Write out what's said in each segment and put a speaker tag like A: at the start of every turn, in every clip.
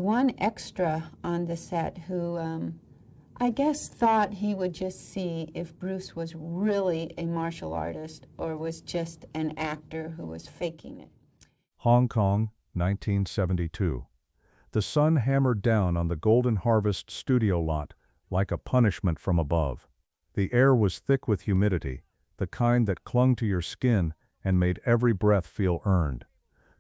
A: One extra on the set who I guess thought he would just see if Bruce was really a martial artist or was just an actor who was faking it.
B: Hong Kong, 1972. The sun hammered down on the Golden Harvest studio lot like a punishment from above. The air was thick with humidity, the kind that clung to your skin and made every breath feel earned.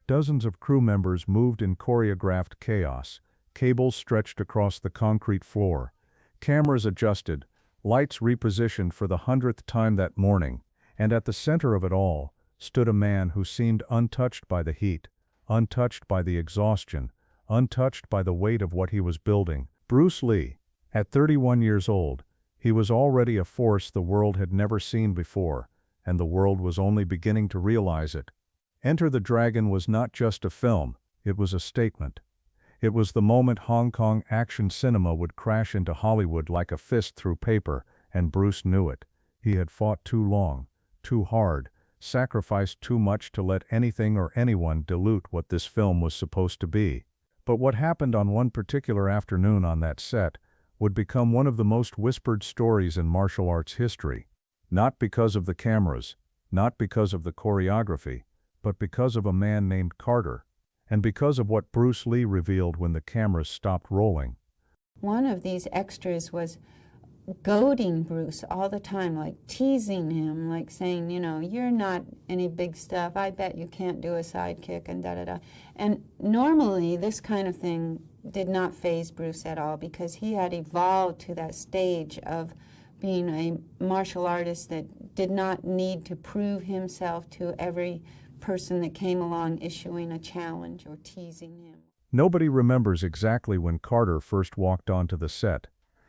B: Dozens of crew members moved in choreographed chaos, cables stretched across the concrete floor, cameras adjusted, lights repositioned for the 100th time that morning, and at the center of it all stood a man who seemed untouched by the heat, untouched by the exhaustion, untouched by the weight of what he was building. Bruce Lee. At 31 years old, he was already a force the world had never seen before, and the world was only beginning to realize it. Enter the Dragon was not just a film, it was a statement. It was the moment Hong Kong action cinema would crash into Hollywood like a fist through paper, and Bruce knew it. He had fought too long, too hard, sacrificed too much to let anything or anyone dilute what this film was supposed to be. But what happened on one particular afternoon on that set would become one of the most whispered stories in martial arts history. Not because of the cameras, not because of the choreography, but because of a man named Carter, and because of what Bruce Lee revealed when the cameras stopped rolling.
A: One of these extras was goading Bruce all the time, like teasing him, like saying, you know, you're not any big stuff, I bet you can't do a sidekick, and da-da-da. And normally this kind of thing did not faze Bruce at all because he had evolved to that stage of being a martial artist that did not need to prove himself to every person that came along issuing a challenge or teasing him.
B: Nobody remembers exactly when Carter first walked onto the set.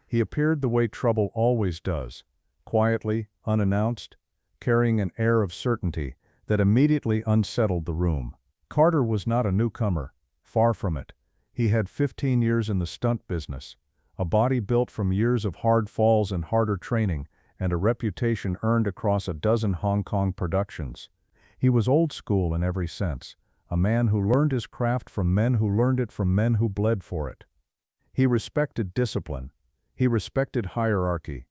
B: He appeared the way trouble always does, quietly, unannounced, carrying an air of certainty that immediately unsettled the room. Carter was not a newcomer, far from it. He had 15 years in the stunt business, a body built from years of hard falls and harder training, and a reputation earned across a dozen Hong Kong productions. He was old school in every sense, a man who learned his craft from men who learned it from men who bled for it. He respected discipline. He respected hierarchy.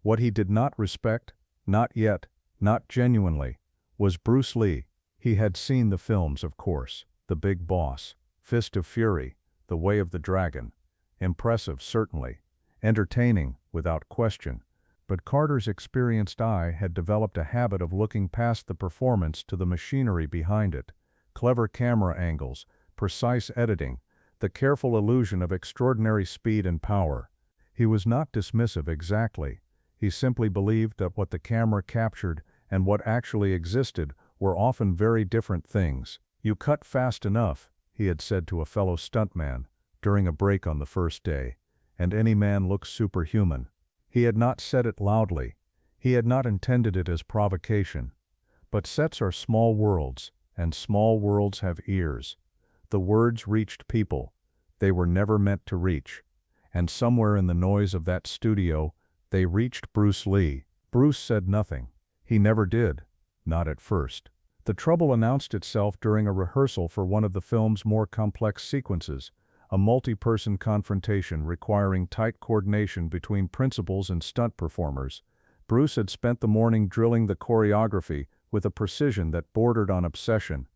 B: What he did not respect, not yet, not genuinely, was Bruce Lee. He had seen the films, of course, The Big Boss, Fist of Fury, The Way of the Dragon. Impressive, certainly. Entertaining, without question. But Carter's experienced eye had developed a habit of looking past the performance to the machinery behind it. Clever camera angles, precise editing, the careful illusion of extraordinary speed and power. He was not dismissive exactly. He simply believed that what the camera captured and what actually existed were often very different things. "You cut fast enough," he had said to a fellow stuntman during a break on the first day, "and any man looks superhuman." He had not said it loudly. He had not intended it as provocation. But sets are small worlds, and small worlds have ears. The words reached people. They were never meant to reach. And somewhere in the noise of that studio, they reached Bruce Lee. Bruce said nothing. He never did. Not at first. The trouble announced itself during a rehearsal for one of the film's more complex sequences, a multi-person confrontation requiring tight coordination between principals and stunt performers. Bruce had spent the morning drilling the choreography with a precision that bordered on obsession.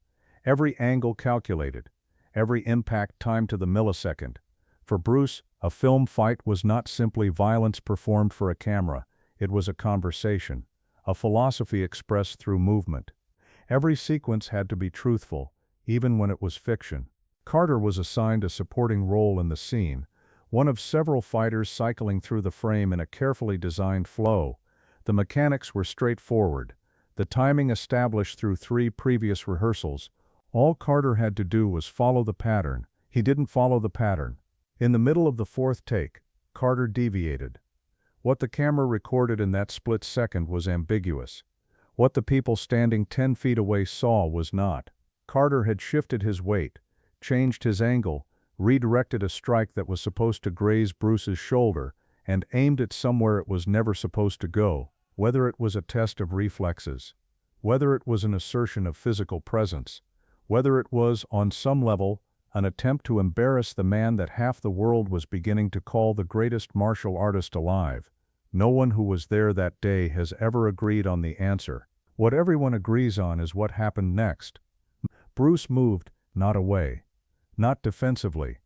B: Every angle calculated, every impact timed to the millisecond. For Bruce, a film fight was not simply violence performed for a camera, it was a conversation, a philosophy expressed through movement. Every sequence had to be truthful, even when it was fiction. Carter was assigned a supporting role in the scene, one of several fighters cycling through the frame in a carefully designed flow. The mechanics were straightforward, the timing established through 3 previous rehearsals. All Carter had to do was follow the pattern. He didn't follow the pattern. In the middle of the 4th take, Carter deviated. What the camera recorded in that split second was ambiguous. What the people standing 10 feet away saw was not. Carter had shifted his weight, changed his angle, redirected a strike that was supposed to graze Bruce's shoulder, and aimed it somewhere it was never supposed to go, whether it was a test of reflexes, whether it was an assertion of physical presence, whether it was, on some level, an attempt to embarrass the man that half the world was beginning to call the greatest martial artist alive. No one who was there that day has ever agreed on the answer. What everyone agrees on is what happened next. Bruce moved, not away, not defensively,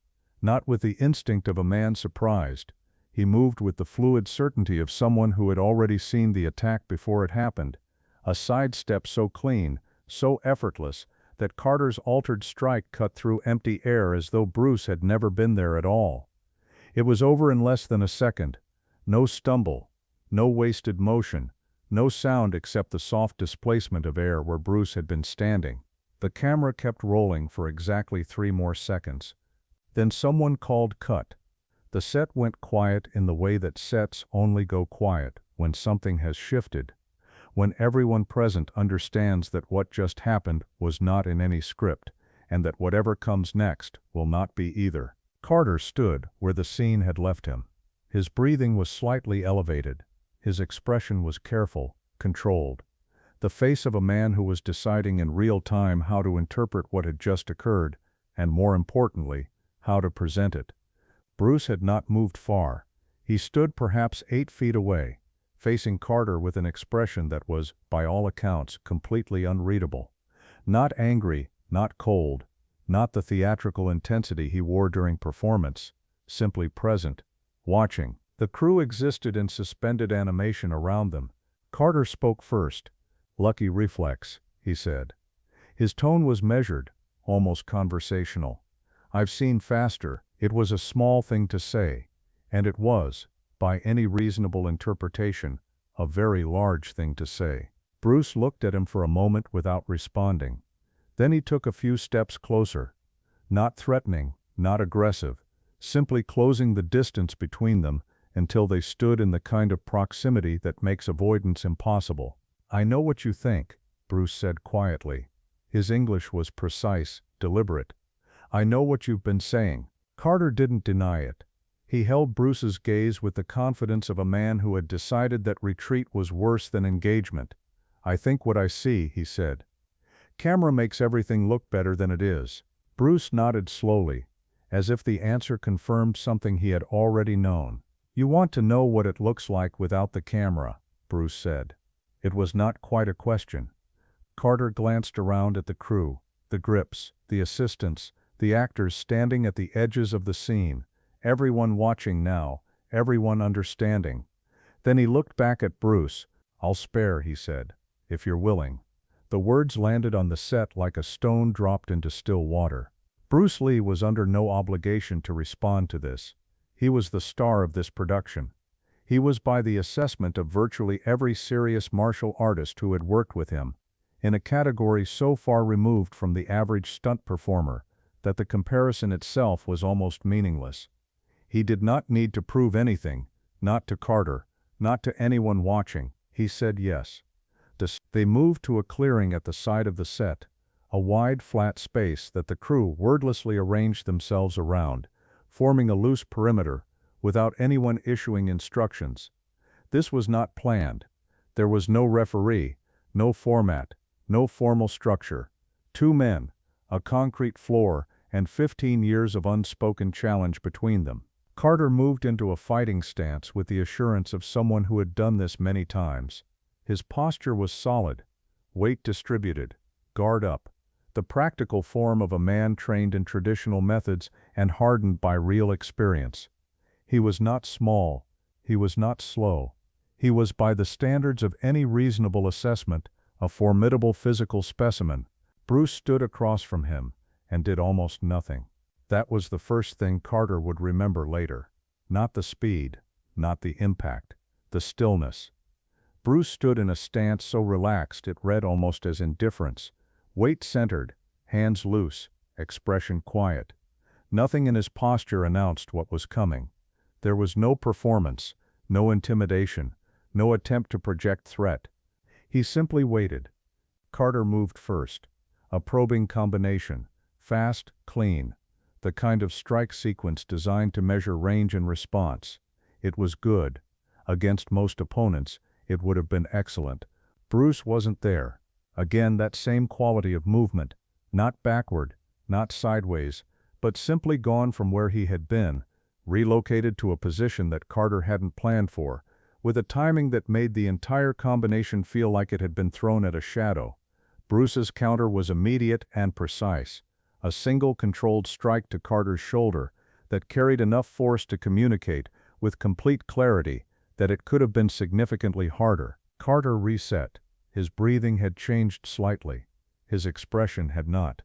B: not with the instinct of a man surprised. He moved with the fluid certainty of someone who had already seen the attack before it happened, a sidestep so clean, so effortless, that Carter's altered strike cut through empty air as though Bruce had never been there at all. It was over in less than a second. No stumble, no wasted motion, no sound except the soft displacement of air where Bruce had been standing. The camera kept rolling for exactly 3 more seconds. Then someone called cut. The set went quiet in the way that sets only go quiet when something has shifted, when everyone present understands that what just happened was not in any script, and that whatever comes next will not be either. Carter stood where the scene had left him. His breathing was slightly elevated. His expression was careful, controlled. The face of a man who was deciding in real time how to interpret what had just occurred, and more importantly, how to present it. Bruce had not moved far. He stood perhaps 8 feet away, facing Carter with an expression that was, by all accounts, completely unreadable. Not angry, not cold, not the theatrical intensity he wore during performance, simply present, watching. The crew existed in suspended animation around them. Carter spoke first. "Lucky reflex," he said. His tone was measured, almost conversational. "I've seen faster." It was a small thing to say, and it was, by any reasonable interpretation, a very large thing to say. Bruce looked at him for a moment without responding. Then he took a few steps closer. Not threatening, not aggressive, simply closing the distance between them until they stood in the kind of proximity that makes avoidance impossible. "I know what you think," Bruce said quietly. His English was precise, deliberate. "I know what you've been saying." Carter didn't deny it. He held Bruce's gaze with the confidence of a man who had decided that retreat was worse than engagement. "I think what I see," he said. "Camera makes everything look better than it is." Bruce nodded slowly, as if the answer confirmed something he had already known. "You want to know what it looks like without the camera," Bruce said. It was not quite a question. Carter glanced around at the crew, the grips, the assistants, the actors standing at the edges of the scene, everyone watching now, everyone understanding. Then he looked back at Bruce. "I'll spare," he said, "if you're willing." The words landed on the set like a stone dropped into still water. Bruce Lee was under no obligation to respond to this. He was the star of this production. He was, by the assessment of virtually every serious martial artist who had worked with him, in a category so far removed from the average stunt performer that the comparison itself was almost meaningless. He did not need to prove anything, not to Carter, not to anyone watching. He said yes. They moved to a clearing at the side of the set, a wide flat space that the crew wordlessly arranged themselves around, forming a loose perimeter, without anyone issuing instructions. This was not planned. There was no referee, no format, no formal structure. 2 men, a concrete floor, and 15 years of unspoken challenge between them. Carter moved into a fighting stance with the assurance of someone who had done this many times. His posture was solid, weight distributed, guard up, the practical form of a man trained in traditional methods and hardened by real experience. He was not small, he was not slow. He was, by the standards of any reasonable assessment, a formidable physical specimen. Bruce stood across from him and did almost nothing. That was the first thing Carter would remember later. Not the speed, not the impact, the stillness. Bruce stood in a stance so relaxed it read almost as indifference, weight centered, hands loose, expression quiet. Nothing in his posture announced what was coming. There was no performance, no intimidation, no attempt to project threat. He simply waited. Carter moved first. A probing combination, fast, clean, the kind of strike sequence designed to measure range and response. It was good. Against most opponents, it would have been excellent. Bruce wasn't there. Again, that same quality of movement, not backward, not sideways, but simply gone from where he had been, relocated to a position that Carter hadn't planned for, with a timing that made the entire combination feel like it had been thrown at a shadow. Bruce's counter was immediate and precise, a single controlled strike to Carter's shoulder that carried enough force to communicate, with complete clarity, that it could have been significantly harder. Carter reset. His breathing had changed slightly. His expression had not.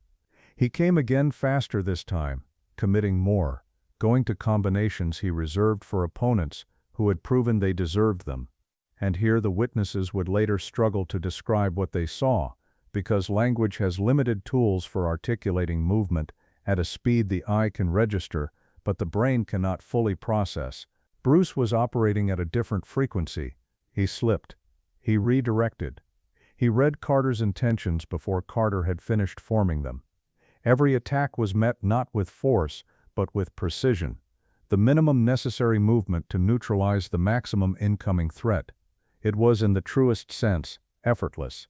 B: He came again faster this time, committing more, going to combinations he reserved for opponents who had proven they deserved them. And here the witnesses would later struggle to describe what they saw, because language has limited tools for articulating movement at a speed the eye can register, but the brain cannot fully process. Bruce was operating at a different frequency. He slipped. He redirected. He read Carter's intentions before Carter had finished forming them. Every attack was met not with force, but with precision, the minimum necessary movement to neutralize the maximum incoming threat. It was, in the truest sense, effortless.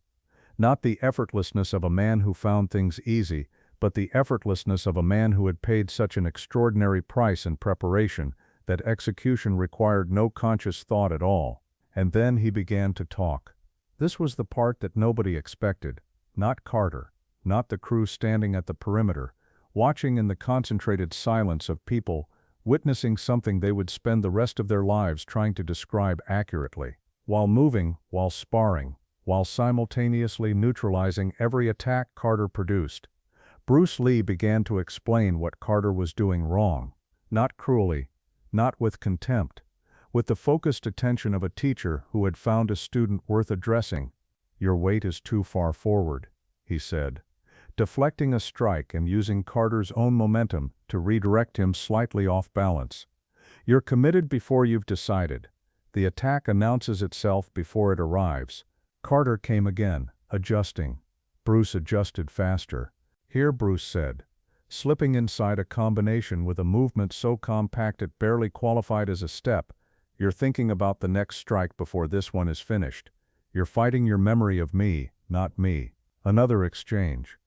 B: Not the effortlessness of a man who found things easy, but the effortlessness of a man who had paid such an extraordinary price in preparation that execution required no conscious thought at all. And then he began to talk. This was the part that nobody expected. Not Carter, not the crew standing at the perimeter, watching in the concentrated silence of people, witnessing something they would spend the rest of their lives trying to describe accurately. While moving, while sparring, while simultaneously neutralizing every attack Carter produced, Bruce Lee began to explain what Carter was doing wrong. Not cruelly, not with contempt, with the focused attention of a teacher who had found a student worth addressing. "Your weight is too far forward," he said, deflecting a strike and using Carter's own momentum to redirect him slightly off balance. "You're committed before you've decided. The attack announces itself before it arrives." Carter came again, adjusting. Bruce adjusted faster. "Here," Bruce said, slipping inside a combination with a movement so compact it barely qualified as a step. "You're thinking about the next strike before this one is finished. You're fighting your memory of me, not me." Another exchange.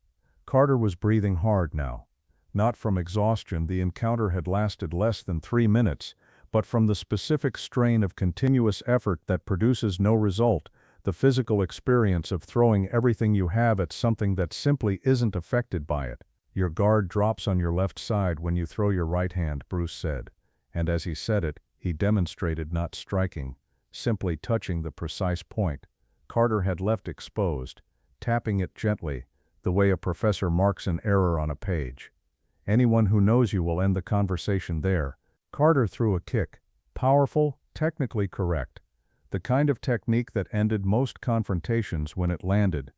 B: Carter was breathing hard now. Not from exhaustion, the encounter had lasted less than 3 minutes, but from the specific strain of continuous effort that produces no result, the physical experience of throwing everything you have at something that simply isn't affected by it. "Your guard drops on your left side when you throw your right hand," Bruce said, and as he said it, he demonstrated not striking, simply touching the precise point Carter had left exposed, tapping it gently, the way a professor marks an error on a page. "Anyone who knows you will end the conversation there." Carter threw a kick, powerful, technically correct, the kind of technique that ended most confrontations when it landed.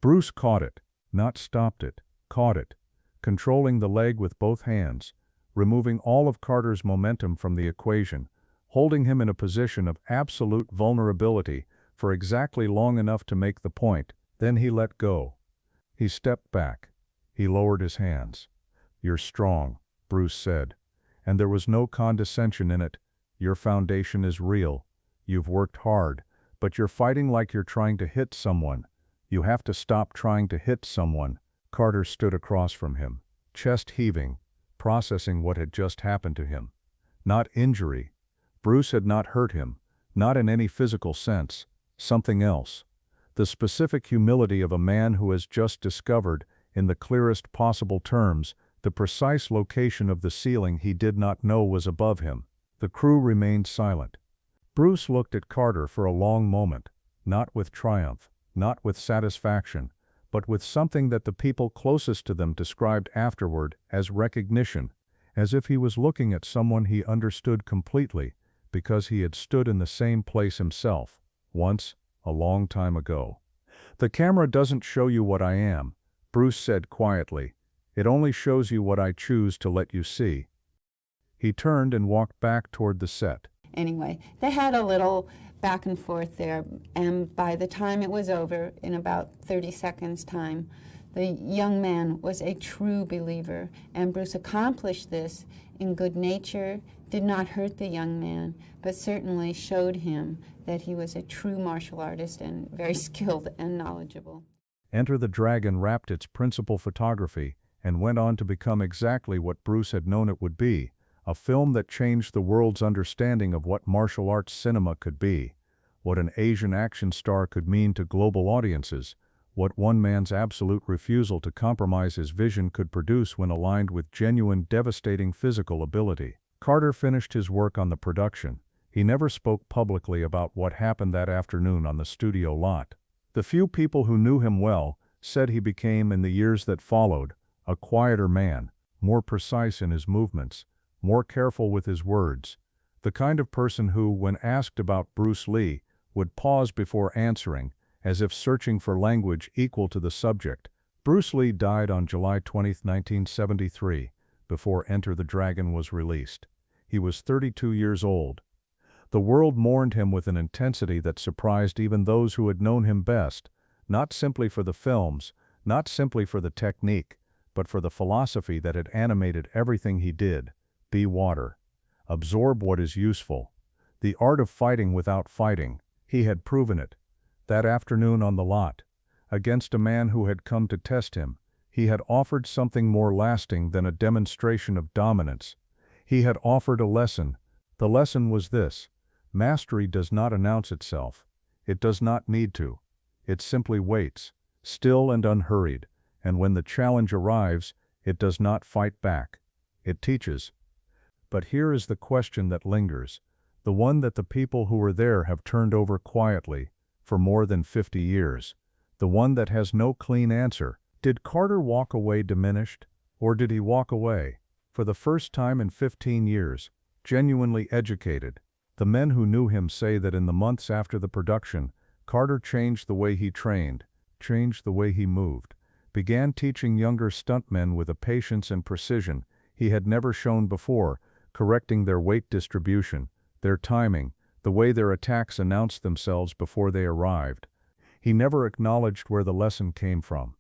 B: Bruce caught it, not stopped it, caught it, controlling the leg with both hands, removing all of Carter's momentum from the equation, holding him in a position of absolute vulnerability for exactly long enough to make the point. Then he let go. He stepped back. He lowered his hands. "You're strong," Bruce said, and there was no condescension in it. "Your foundation is real. You've worked hard, but you're fighting like you're trying to hit someone. You have to stop trying to hit someone." Carter stood across from him, chest heaving, processing what had just happened to him. Not injury. Bruce had not hurt him, not in any physical sense. Something else. The specific humility of a man who has just discovered, in the clearest possible terms, the precise location of the ceiling he did not know was above him. The crew remained silent. Bruce looked at Carter for a long moment, not with triumph, not with satisfaction, but with something that the people closest to them described afterward as recognition, as if he was looking at someone he understood completely, because he had stood in the same place himself, once, a long time ago. "The camera doesn't show you what I am," Bruce said quietly. "It only shows you what I choose to let you see." He turned and walked back toward the set.
A: Anyway, they had a little back and forth there, and by the time it was over, in about 30 seconds' time, the young man was a true believer, and Bruce accomplished this in good nature, did not hurt the young man, but certainly showed him that he was a true martial artist and very skilled and knowledgeable.
B: Enter the Dragon wrapped its principal photography and went on to become exactly what Bruce had known it would be, a film that changed the world's understanding of what martial arts cinema could be, what an Asian action star could mean to global audiences, what one man's absolute refusal to compromise his vision could produce when aligned with genuine, devastating physical ability. Carter finished his work on the production. He never spoke publicly about what happened that afternoon on the studio lot. The few people who knew him well said he became, in the years that followed, a quieter man, more precise in his movements, more careful with his words, the kind of person who, when asked about Bruce Lee, would pause before answering, as if searching for language equal to the subject. Bruce Lee died on July 20, 1973, before Enter the Dragon was released. He was 32 years old. The world mourned him with an intensity that surprised even those who had known him best, not simply for the films, not simply for the technique, but for the philosophy that had animated everything he did. Be water. Absorb what is useful. The art of fighting without fighting. He had proven it. That afternoon on the lot, against a man who had come to test him, he had offered something more lasting than a demonstration of dominance. He had offered a lesson. The lesson was this: mastery does not announce itself. It does not need to. It simply waits, still and unhurried, and when the challenge arrives, it does not fight back. It teaches. But here is the question that lingers, the one that the people who were there have turned over quietly for more than 50 years, the one that has no clean answer. Did Carter walk away diminished, or did he walk away, for the first time in 15 years, genuinely educated? The men who knew him say that in the months after the production, Carter changed the way he trained, changed the way he moved, began teaching younger stuntmen with a patience and precision he had never shown before, correcting their weight distribution, their timing, the way their attacks announced themselves before they arrived. He never acknowledged where the lesson came from.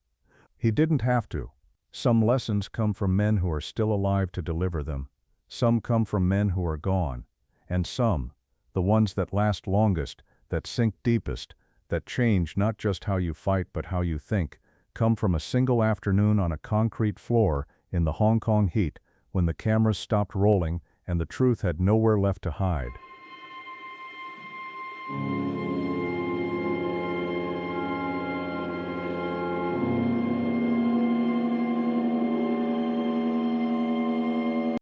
B: He didn't have to. Some lessons come from men who are still alive to deliver them. Some come from men who are gone. And some, the ones that last longest, that sink deepest, that change not just how you fight but how you think, come from a single afternoon on a concrete floor in the Hong Kong heat, when the cameras stopped rolling and the truth had nowhere left to hide.